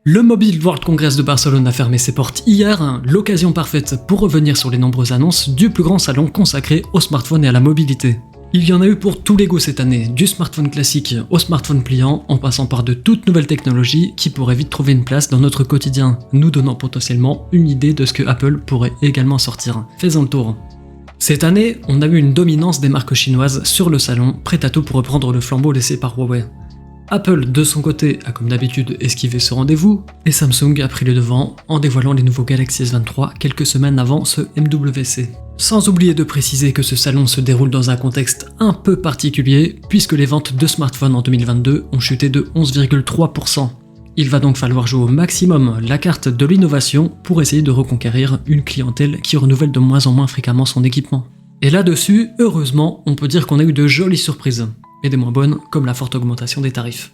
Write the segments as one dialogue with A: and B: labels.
A: Le Mobile World Congress de Barcelone a fermé ses portes hier, l'occasion parfaite pour revenir sur les nombreuses annonces du plus grand salon consacré aux smartphones et à la mobilité. Il y en a eu pour tous les goûts cette année, du smartphone classique au smartphone pliant, en passant par de toutes nouvelles technologies qui pourraient vite trouver une place dans notre quotidien, nous donnant potentiellement une idée de ce que Apple pourrait également sortir. Faisons le tour. Cette année, on a eu une dominance des marques chinoises sur le salon, prête à tout pour reprendre le flambeau laissé par Huawei. Apple, de son côté, a comme d'habitude esquivé ce rendez-vous, et Samsung a pris le devant en dévoilant les nouveaux Galaxy S23 quelques semaines avant ce MWC. Sans oublier de préciser que ce salon se déroule dans un contexte un peu particulier, puisque les ventes de smartphones en 2022 ont chuté de 11,3%. Il va donc falloir jouer au maximum la carte de l'innovation pour essayer de reconquérir une clientèle qui renouvelle de moins en moins fréquemment son équipement. Et là-dessus, heureusement, on peut dire qu'on a eu de jolies surprises, et des moins bonnes, comme la forte augmentation des tarifs.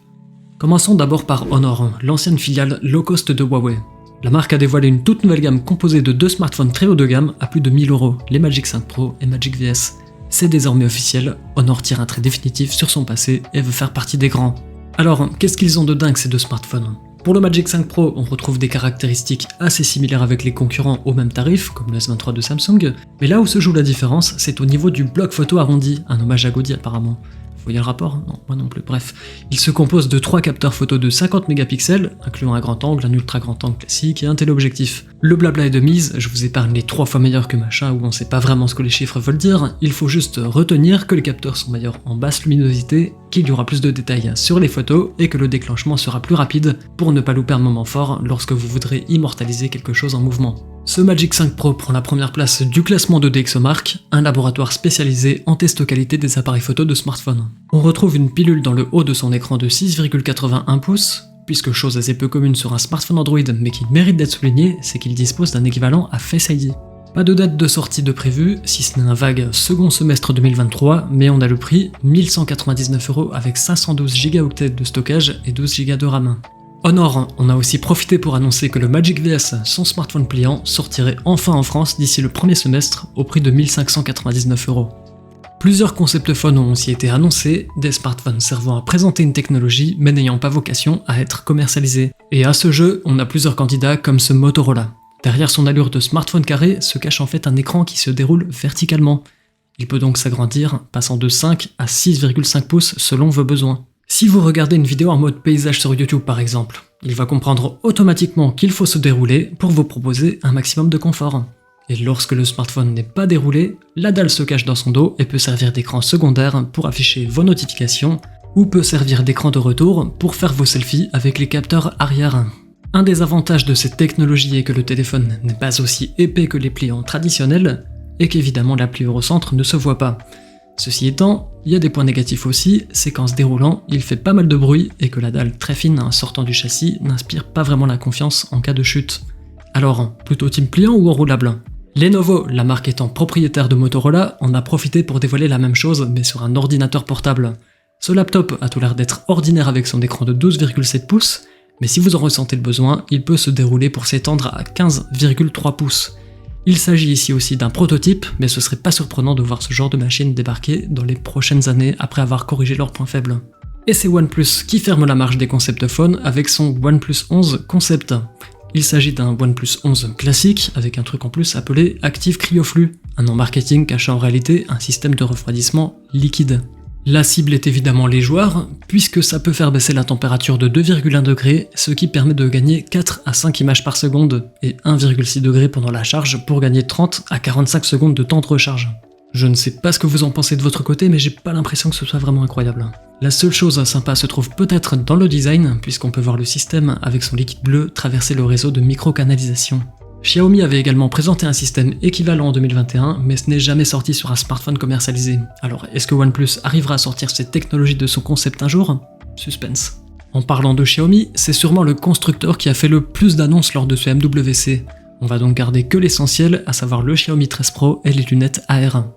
A: Commençons d'abord par Honor, l'ancienne filiale low-cost de Huawei. La marque a dévoilé une toute nouvelle gamme composée de deux smartphones très haut de gamme à plus de 1000 €, les Magic 5 Pro et Magic VS. C'est désormais officiel, Honor tire un trait définitif sur son passé et veut faire partie des grands. Alors, qu'est-ce qu'ils ont de dingue ces deux smartphones ? Pour le Magic 5 Pro, on retrouve des caractéristiques assez similaires avec les concurrents au même tarif, comme le S23 de Samsung, mais là où se joue la différence, c'est au niveau du bloc photo arrondi, un hommage à Gaudi apparemment. Vous voyez le rapport ? Non, moi non plus, bref. Il se compose de 3 capteurs photo de 50 mégapixels, incluant un grand angle, un ultra grand angle classique et un téléobjectif. Le blabla est de mise, je vous épargne les 3 fois meilleurs que machin où on sait pas vraiment ce que les chiffres veulent dire, il faut juste retenir que les capteurs sont meilleurs en basse luminosité, qu'il y aura plus de détails sur les photos et que le déclenchement sera plus rapide pour ne pas louper un moment fort lorsque vous voudrez immortaliser quelque chose en mouvement. Ce Magic 5 Pro prend la première place du classement de DxOMark, un laboratoire spécialisé en test qualité des appareils photo de smartphone. On retrouve une pilule dans le haut de son écran de 6,81 pouces, puisque chose assez peu commune sur un smartphone Android mais qui mérite d'être soulignée, c'est qu'il dispose d'un équivalent à Face ID. Pas de date de sortie de prévu, si ce n'est un vague second semestre 2023, mais on a le prix, 1199 € avec 512 Go de stockage et 12 Go de RAM. Honor, on a aussi profité pour annoncer que le Magic VS, son smartphone pliant, sortirait enfin en France d'ici le premier semestre au prix de 1599 €. Plusieurs concept phones ont aussi été annoncés, des smartphones servant à présenter une technologie mais n'ayant pas vocation à être commercialisés. Et à ce jeu, on a plusieurs candidats comme ce Motorola. Derrière son allure de smartphone carré se cache en fait un écran qui se déroule verticalement. Il peut donc s'agrandir, passant de 5 à 6,5 pouces selon vos besoins. Si vous regardez une vidéo en mode paysage sur YouTube par exemple, il va comprendre automatiquement qu'il faut se dérouler pour vous proposer un maximum de confort. Et lorsque le smartphone n'est pas déroulé, la dalle se cache dans son dos et peut servir d'écran secondaire pour afficher vos notifications ou peut servir d'écran de retour pour faire vos selfies avec les capteurs arrière. Un des avantages de cette technologie est que le téléphone n'est pas aussi épais que les pliants traditionnels et qu'évidemment la plie au centre ne se voit pas. Ceci étant, il y a des points négatifs aussi, c'est qu'en se déroulant, il fait pas mal de bruit et que la dalle très fine sortant du châssis n'inspire pas vraiment la confiance en cas de chute. Alors, plutôt team pliant ou enroulable ? Lenovo, la marque étant propriétaire de Motorola, en a profité pour dévoiler la même chose mais sur un ordinateur portable. Ce laptop a tout l'air d'être ordinaire avec son écran de 12,7 pouces, mais si vous en ressentez le besoin, il peut se dérouler pour s'étendre à 15,3 pouces. Il s'agit ici aussi d'un prototype, mais ce serait pas surprenant de voir ce genre de machine débarquer dans les prochaines années après avoir corrigé leurs points faibles. Et c'est OnePlus qui ferme la marche des concept phones avec son OnePlus 11 Concept. Il s'agit d'un OnePlus 11 classique avec un truc en plus appelé Active CryoFlux, un nom marketing cachant en réalité un système de refroidissement liquide. La cible est évidemment les joueurs, puisque ça peut faire baisser la température de 2,1 degrés, ce qui permet de gagner 4 à 5 images par seconde, et 1,6 degrés pendant la charge pour gagner 30 à 45 secondes de temps de recharge. Je ne sais pas ce que vous en pensez de votre côté, mais j'ai pas l'impression que ce soit vraiment incroyable. La seule chose sympa se trouve peut-être dans le design, puisqu'on peut voir le système avec son liquide bleu traverser le réseau de micro-canalisation. Xiaomi avait également présenté un système équivalent en 2021, mais ce n'est jamais sorti sur un smartphone commercialisé. Alors est-ce que OnePlus arrivera à sortir cette technologie de son concept un jour ? Suspense. En parlant de Xiaomi, c'est sûrement le constructeur qui a fait le plus d'annonces lors de ce MWC. On va donc garder que l'essentiel, à savoir le Xiaomi 13 Pro et les lunettes AR.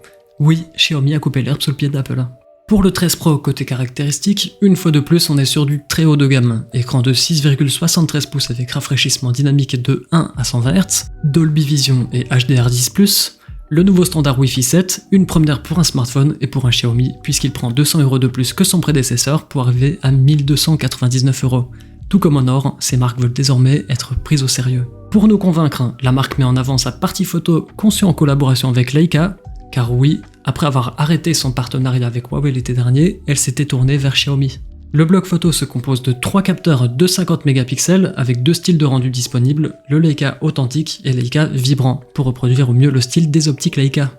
A: Oui, Xiaomi a coupé l'herbe sous le pied d'Apple. Pour le 13 Pro côté caractéristiques, une fois de plus on est sur du très haut de gamme, écran de 6,73 pouces avec rafraîchissement dynamique de 1 à 120 Hz, Dolby Vision et HDR10+, le nouveau standard Wi-Fi 7, une première pour un smartphone et pour un Xiaomi puisqu'il prend 200 € de plus que son prédécesseur pour arriver à 1299 €. Tout comme Honor, ces marques veulent désormais être prises au sérieux. Pour nous convaincre, la marque met en avant sa partie photo conçue en collaboration avec Leica, car oui, après avoir arrêté son partenariat avec Huawei l'été dernier, elle s'était tournée vers Xiaomi. Le bloc photo se compose de 3 capteurs de 50 mégapixels avec 2 styles de rendu disponibles, le Leica authentique et Leica vibrant, pour reproduire au mieux le style des optiques Leica.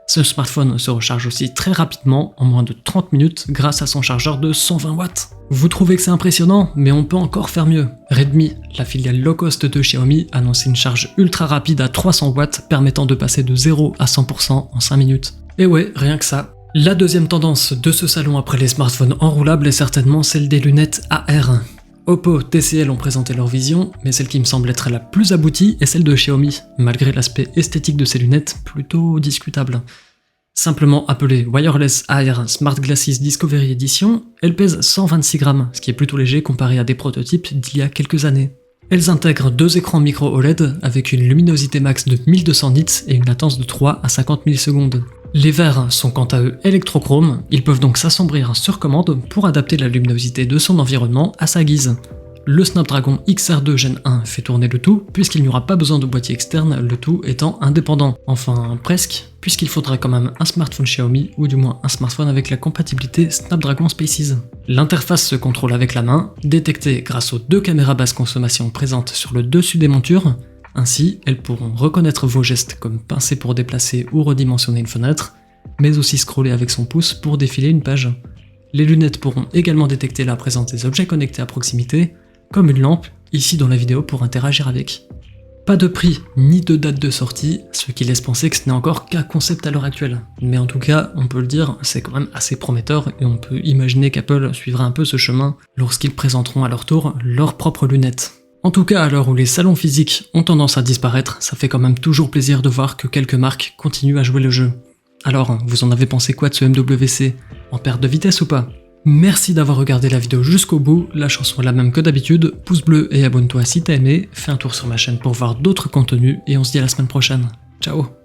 A: Ce smartphone se recharge aussi très rapidement, en moins de 30 minutes, grâce à son chargeur de 120 watts. Vous trouvez que c'est impressionnant, mais on peut encore faire mieux. Redmi, la filiale low cost de Xiaomi, annonce une charge ultra rapide à 300 watts permettant de passer de 0 à 100% en 5 minutes. Et ouais, rien que ça. La deuxième tendance de ce salon après les smartphones enroulables est certainement celle des lunettes AR. Oppo, TCL ont présenté leur vision, mais celle qui me semble être la plus aboutie est celle de Xiaomi, malgré l'aspect esthétique de ces lunettes plutôt discutable. Simplement appelée Wireless AR Smart Glasses Discovery Edition, elles pèsent 126 grammes, ce qui est plutôt léger comparé à des prototypes d'il y a quelques années. Elles intègrent 2 écrans micro OLED avec une luminosité max de 1200 nits et une latence de 3 à 50 millisecondes. Les verres sont quant à eux électrochromes, ils peuvent donc s'assombrir sur commande pour adapter la luminosité de son environnement à sa guise. Le Snapdragon XR2 Gen 1 fait tourner le tout, puisqu'il n'y aura pas besoin de boîtier externe, le tout étant indépendant. Enfin, presque, puisqu'il faudra quand même un smartphone Xiaomi, ou du moins un smartphone avec la compatibilité Snapdragon Spaces. L'interface se contrôle avec la main, détectée grâce aux 2 caméras basse consommation présentes sur le dessus des montures. Ainsi, elles pourront reconnaître vos gestes comme pincer pour déplacer ou redimensionner une fenêtre, mais aussi scroller avec son pouce pour défiler une page. Les lunettes pourront également détecter la présence des objets connectés à proximité, comme une lampe, ici dans la vidéo pour interagir avec. Pas de prix ni de date de sortie, ce qui laisse penser que ce n'est encore qu'un concept à l'heure actuelle. Mais en tout cas, on peut le dire, c'est quand même assez prometteur et on peut imaginer qu'Apple suivra un peu ce chemin lorsqu'ils présenteront à leur tour leurs propres lunettes. En tout cas, à l'heure où les salons physiques ont tendance à disparaître, ça fait quand même toujours plaisir de voir que quelques marques continuent à jouer le jeu. Alors, vous en avez pensé quoi de ce MWC? En perte de vitesse ou pas? Merci d'avoir regardé la vidéo jusqu'au bout, la chanson est la même que d'habitude, pouce bleu et abonne-toi si t'as aimé, fais un tour sur ma chaîne pour voir d'autres contenus et on se dit à la semaine prochaine. Ciao!